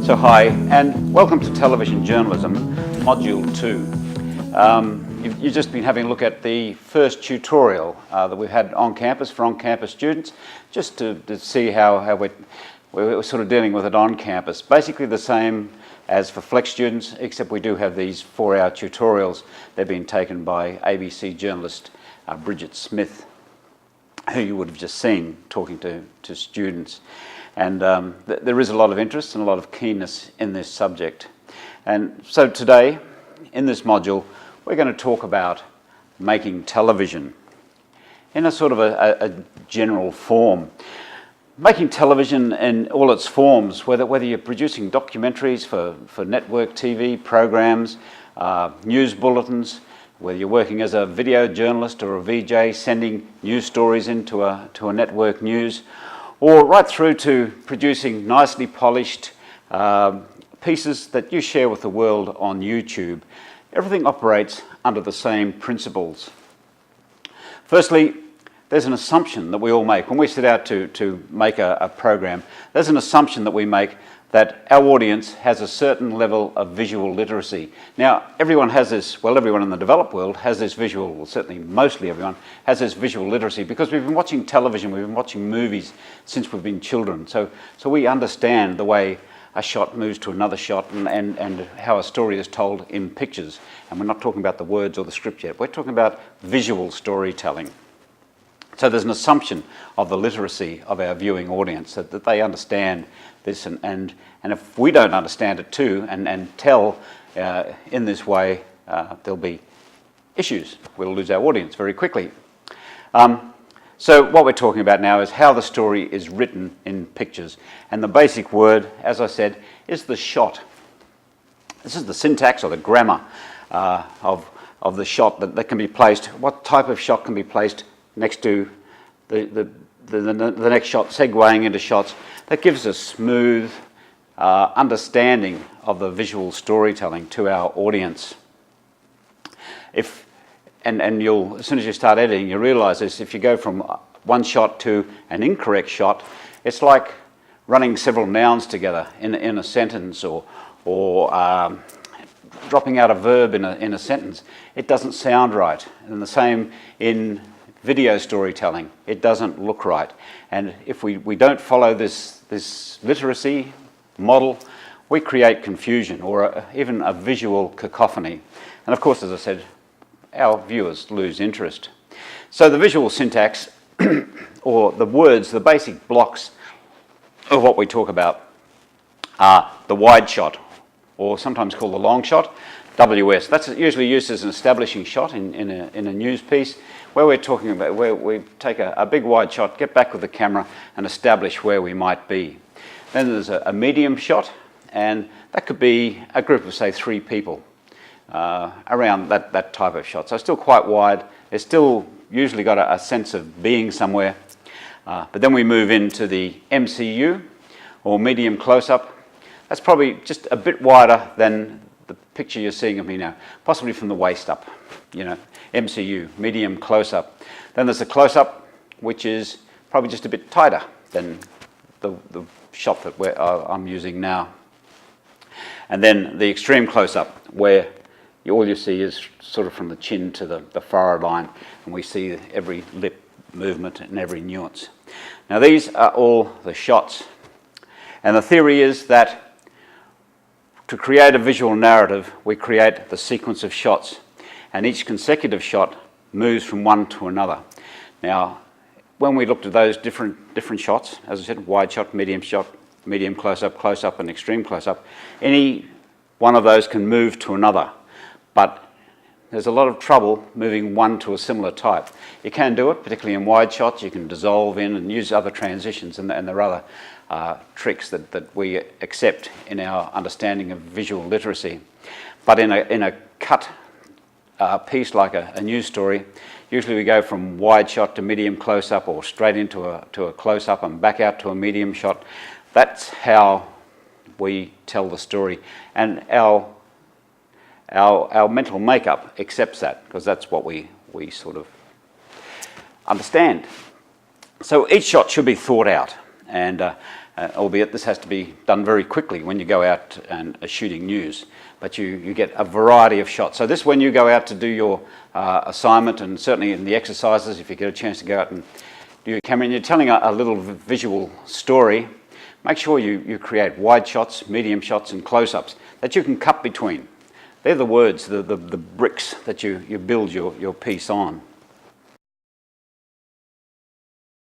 So hi, and welcome to Television Journalism, Module 2. You've just been having a look at the first tutorial that we've had on campus for on-campus students, just to see how we're sort of dealing with it on campus. Basically the same as for Flex students, except we do have these 4-hour tutorials. They're being taken by ABC journalist Bridget Smith, who you would have just seen talking to students. And there is a lot of interest and a lot of keenness in this subject. And so today, in this module, we're going to talk about making television in a sort of a general form. Making television in all its forms, whether you're producing documentaries for network TV programs, news bulletins, whether you're working as a video journalist or a VJ sending news stories into a network news, or right through to producing nicely polished pieces that you share with the world on YouTube. Everything operates under the same principles. Firstly, there's an assumption that we all make. When we set out to make a program, there's an assumption that we make that our audience has a certain level of visual literacy. Now, everyone has this, well, everyone in the developed world has this visual, well, certainly mostly everyone, has this visual literacy because we've been watching television, we've been watching movies since we've been children. So we understand the way a shot moves to another shot and how a story is told in pictures. And we're not talking about the words or the script yet, we're talking about visual storytelling. So there's an assumption of the literacy of our viewing audience, that they understand this, and if we don't understand it too and tell in this way, there'll be issues. We'll lose our audience very quickly. So what we're talking about now is how the story is written in pictures. And the basic word, as I said, is the shot. This is the syntax or the grammar of the shot that can be placed. What type of shot can be placed next to the next shot, segueing into shots that gives a smooth understanding of the visual storytelling to our audience. And you'll, as soon as you start editing, you realise this: if you go from one shot to an incorrect shot, it's like running several nouns together in a sentence, or dropping out a verb in a sentence. It doesn't sound right. And the same in video storytelling, it doesn't look right. And if we don't follow this literacy model, we create confusion or even a visual cacophony. And of course, as I said, our viewers lose interest. So the visual syntax, or the words, the basic blocks of what we talk about are the wide shot, or sometimes called the long shot, WS. That's usually used as an establishing shot in a news piece, where we're talking about where we take a big wide shot, get back with the camera and establish where we might be. Then there's a medium shot, and that could be a group of, say, 3 people around that type of shot. So still quite wide. It's still usually got a sense of being somewhere. But then we move into the MCU, or medium close-up. That's probably just a bit wider than the picture you're seeing of me now, possibly from the waist up, MCU, medium close-up. Then there's the close-up, which is probably just a bit tighter than the shot that I'm using now. And then the extreme close-up, where all you see is sort of from the chin to the forehead line, and we see every lip movement and every nuance. Now these are all the shots. And the theory is that to create a visual narrative, we create the sequence of shots, and each consecutive shot moves from one to another. Now, when we looked at those different shots, as I said, wide shot, medium close-up, and extreme close-up, any one of those can move to another, but there's a lot of trouble moving one to a similar type. You can do it, particularly in wide shots. You can dissolve in and use other transitions, and there are other tricks that we accept in our understanding of visual literacy. But in a cut piece like a news story, usually we go from wide shot to medium close-up, or straight into a close-up and back out to a medium shot. That's how we tell the story, and our mental makeup accepts that, because that's what we sort of understand. So each shot should be thought out, and albeit this has to be done very quickly when you go out and are shooting news. But you get a variety of shots. So this, when you go out to do your assignment, and certainly in the exercises, if you get a chance to go out and do your camera, and you're telling a little visual story, make sure you create wide shots, medium shots and close-ups that you can cut between. They're the words, the bricks that you build your piece on.